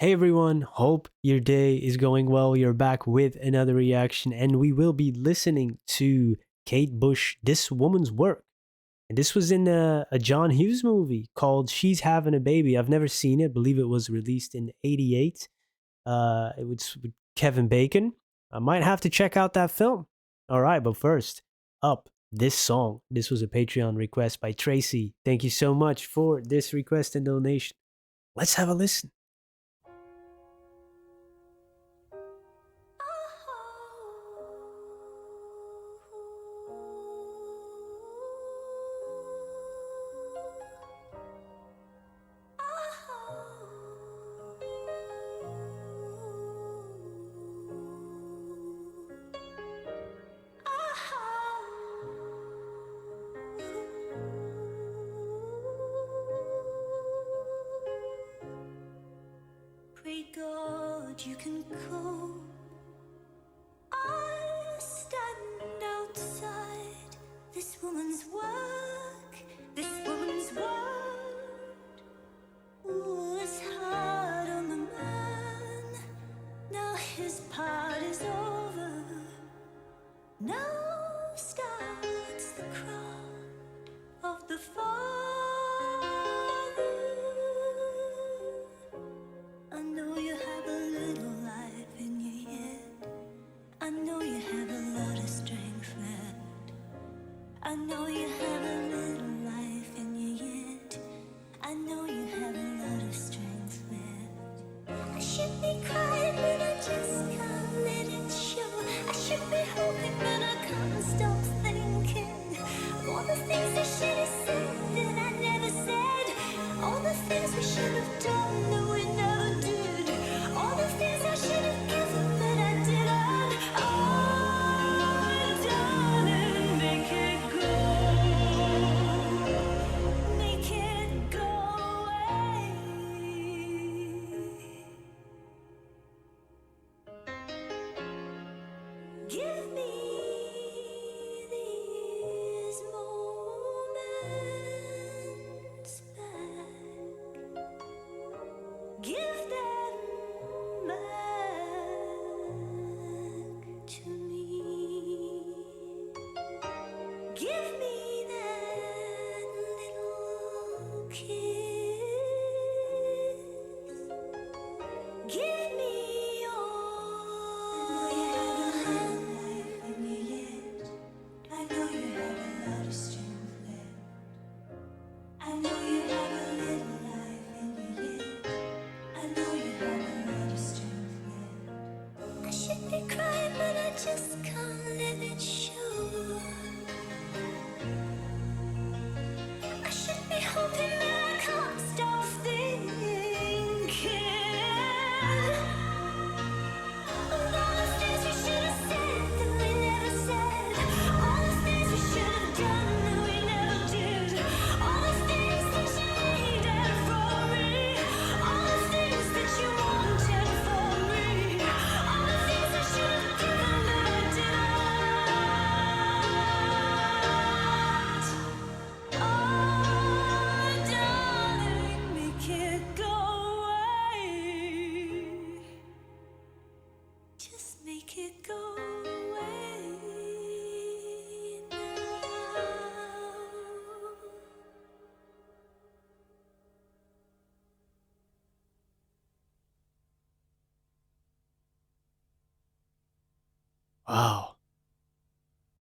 Hey everyone, hope your day is going well. You're back with another reaction, and we will be listening to Kate Bush, This Woman's Work. And this was in a John Hughes movie called She's Having a Baby. I've never seen it. I believe it was released in '88. It was with Kevin Bacon. I might have to check out that film. All right, but first, up this song. This was a Patreon request by Tracy. Thank you so much for this request and donation. Let's have a listen. Pray God you can go. I stand outside this woman's work, this woman's word. Ooh, it's hard on the man. Now his part is over. Now starts the cry of the father. I know you have a little life in you yet. I know you have a lot of strength left. I know you have a little life in you yet. I know you have a lot of strength left. I should be crying, but I just can't let it show. I should be hoping, but I can't stop thinking of all the things I should have said that I never said. All the things we should have done that we never did. All the things I should have given but I didn't. Oh, darling, make it go. Make it go away. Give me these moments back. Give them back to me. Give me that little kiss. Give me all. I know you have a lot of strength left. I know you have a little life in you yet. I know you have a lot of strength left. I should be crying, but I just can't let it show. I should be hoping, but I can't stop thinking of all the things we should have said that we never said. All the things we should have done that we never did. All the things that you needed from me. All the things that you wanted from me. All the things I should have given that I didn't. Oh, darling, make it go away. Just make it go away now. Wow.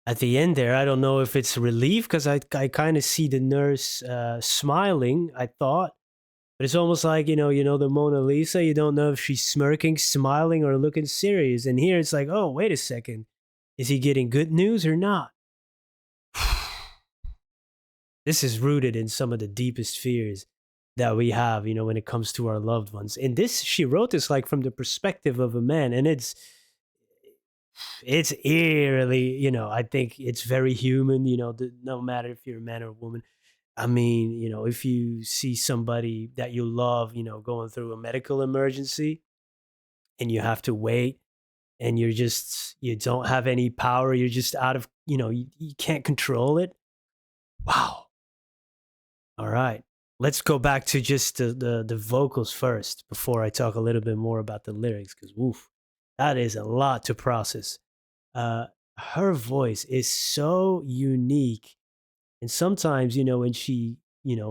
At the end there, I don't know if it's relief because I kind of see the nurse smiling, I thought. But it's almost like, the Mona Lisa, you don't know if she's smirking, smiling, or looking serious. And here it's like, oh, wait a second. Is he getting good news or not? This is rooted in some of the deepest fears that we have, when it comes to our loved ones. And this, she wrote this like from the perspective of a man, and it's eerily, I think it's very human, no matter if you're a man or a woman. I mean, if you see somebody that you love, going through a medical emergency and you have to wait and you don't have any power, you're just out of, you can't control it. Wow. All right. let's go back to just the vocals first before I talk a little bit more about the lyrics, because woof, that is a lot to process. Uh, Her voice is so unique, and sometimes when she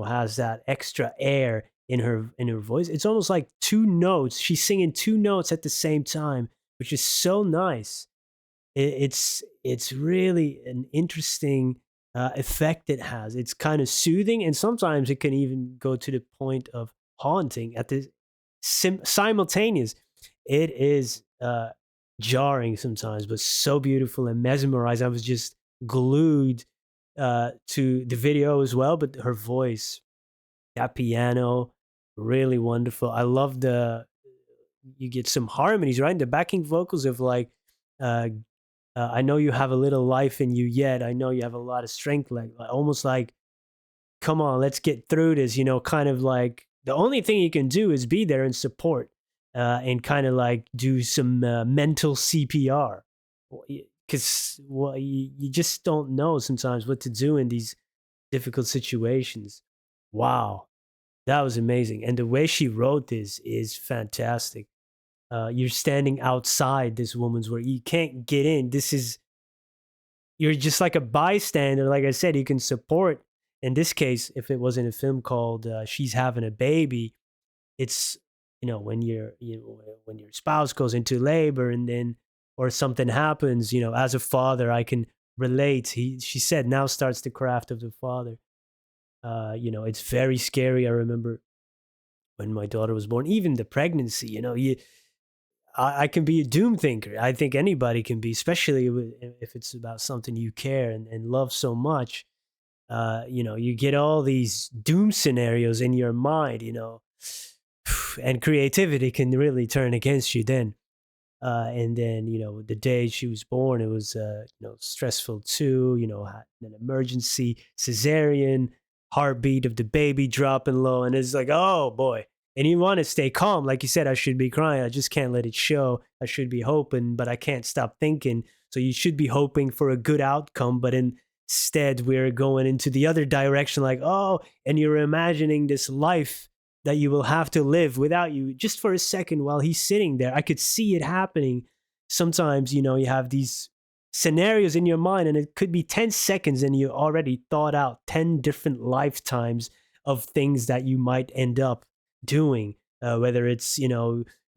has that extra air in her voice, it's almost like two notes. She's singing two notes at the same time, which is so nice. It's really an interesting effect it has. It's kind of soothing, and sometimes it can even go to the point of haunting at the simultaneous. It is jarring sometimes, but so beautiful and mesmerized. I was just glued to the video as well, but her voice, that piano, really wonderful. I love the you get some harmonies, right? The backing vocals of like uh, I know you have a little life in you yet. I know you have a lot of strength, like almost like, come on, let's get through this. Kind of like the only thing you can do is be there and support, and kind of like do some mental CPR, because you just don't know sometimes what to do in these difficult situations. Wow, that was amazing, and the way she wrote this is fantastic. You're standing outside this woman's where you can't get in. You're just like a bystander. Like I said, you can support. In this case, if it was in a film called She's Having a Baby, it's when when your spouse goes into labor and then or something happens. As a father, I can relate. She said, now starts the craft of the father. It's very scary. I remember when my daughter was born, even the pregnancy. I can be a doom thinker. I think anybody can be, especially if it's about something you care and love so much. You get all these doom scenarios in your mind, and creativity can really turn against you then. And then, the day she was born, it was, stressful too, had an emergency cesarean, heartbeat of the baby dropping low. And it's like, oh boy. And you want to stay calm. Like you said, I should be crying. I just can't let it show. I should be hoping, but I can't stop thinking. So you should be hoping for a good outcome. But instead, we're going into the other direction like, oh, and you're imagining this life that you will have to live without you just for a second while he's sitting there. I could see it happening. Sometimes, you have these scenarios in your mind, and it could be 10 seconds, and you already thought out 10 different lifetimes of things that you might end up doing, whether it's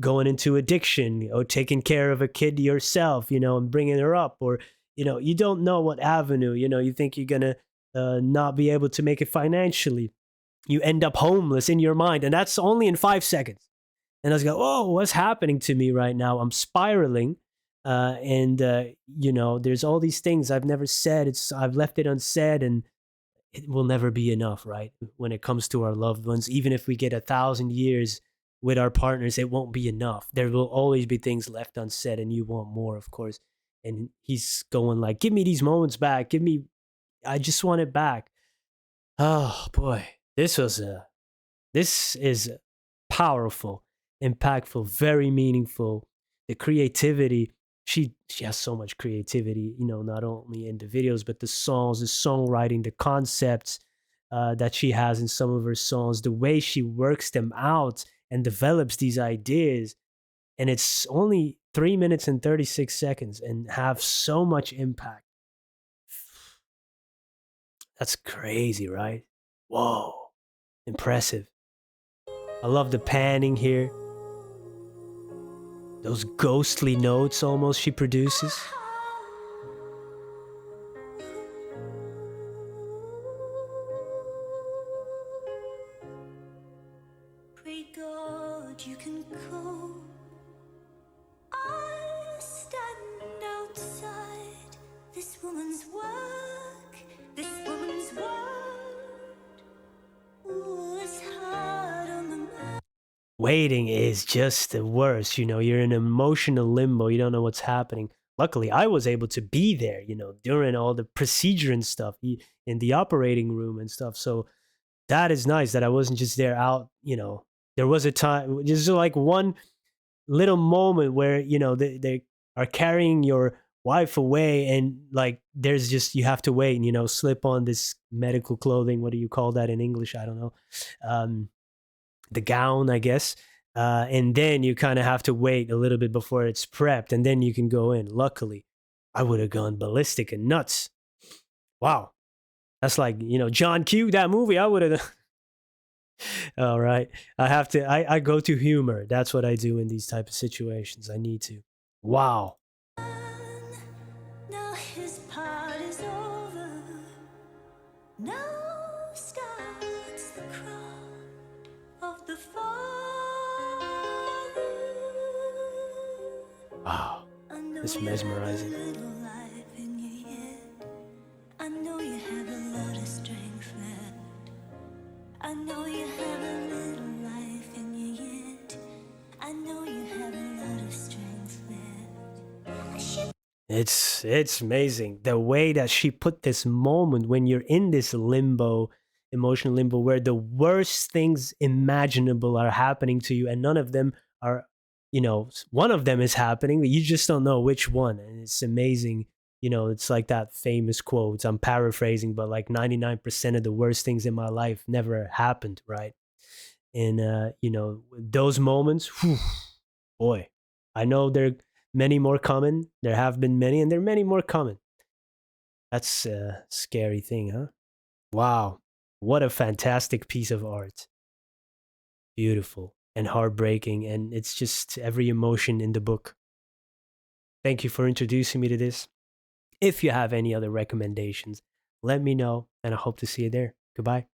going into addiction or taking care of a kid yourself, and bringing her up, or you don't know what avenue. You think you're gonna not be able to make it financially. You end up homeless in your mind, and that's only in 5 seconds. And I was like, oh, what's happening to me right now? I'm spiraling. And there's all these things I've never said. I've left it unsaid, and it will never be enough, right? When it comes to our loved ones, even if we get 1,000 years with our partners, it won't be enough. There will always be things left unsaid, and you want more, of course. And he's going like, give me these moments back. I just want it back. Oh boy, this is powerful, impactful, very meaningful. The creativity, she has so much creativity, not only in the videos, but the songs, the songwriting, the concepts that she has in some of her songs, the way she works them out and develops these ideas. And it's only 3 minutes and 36 seconds and have so much impact. That's crazy, right? Whoa, impressive. I love the panning here. Those ghostly notes almost she produces. Pray God you can come. I stand outside this woman's work, this woman's word was hard on the man. Waiting is just the worst. You're in emotional limbo. You don't know what's happening. Luckily, I was able to be there, during all the procedure and stuff in the operating room and stuff. So that is nice that I wasn't just there out, there was a time, just like one little moment where, they are carrying your wife away, and like there's just you have to wait and slip on this medical clothing. What do you call that in English? I don't know. Um, the gown, I guess. And then you kind of have to wait a little bit before it's prepped, and then you can go in. Luckily, I would have gone ballistic and nuts. Wow, that's like John Q. That movie, I would have. All right, I have to. I go to humor. That's what I do in these type of situations. I need to. Wow. Now his part is over. Now starts the crowd of the Father. Wow. I know It's you have a mesmerizing. little life in you yet. I know you have a lot of strength left. I know you have a little life in you yet. I know you have a lot of strength left. I should It's amazing the way that she put this moment when you're in this limbo, emotional limbo, where the worst things imaginable are happening to you, and none of them are, one of them is happening, but you just don't know which one, and it's amazing. It's like that famous quote. I'm paraphrasing, but like 99% of the worst things in my life never happened, right? And those moments, whew, boy, I know there are many more coming. There have been many, and there are many more coming. That's a scary thing, huh? Wow, what a fantastic piece of art. Beautiful and heartbreaking, and it's just every emotion in the book. Thank you for introducing me to this. If you have any other recommendations, let me know, and I hope to see you there. Goodbye.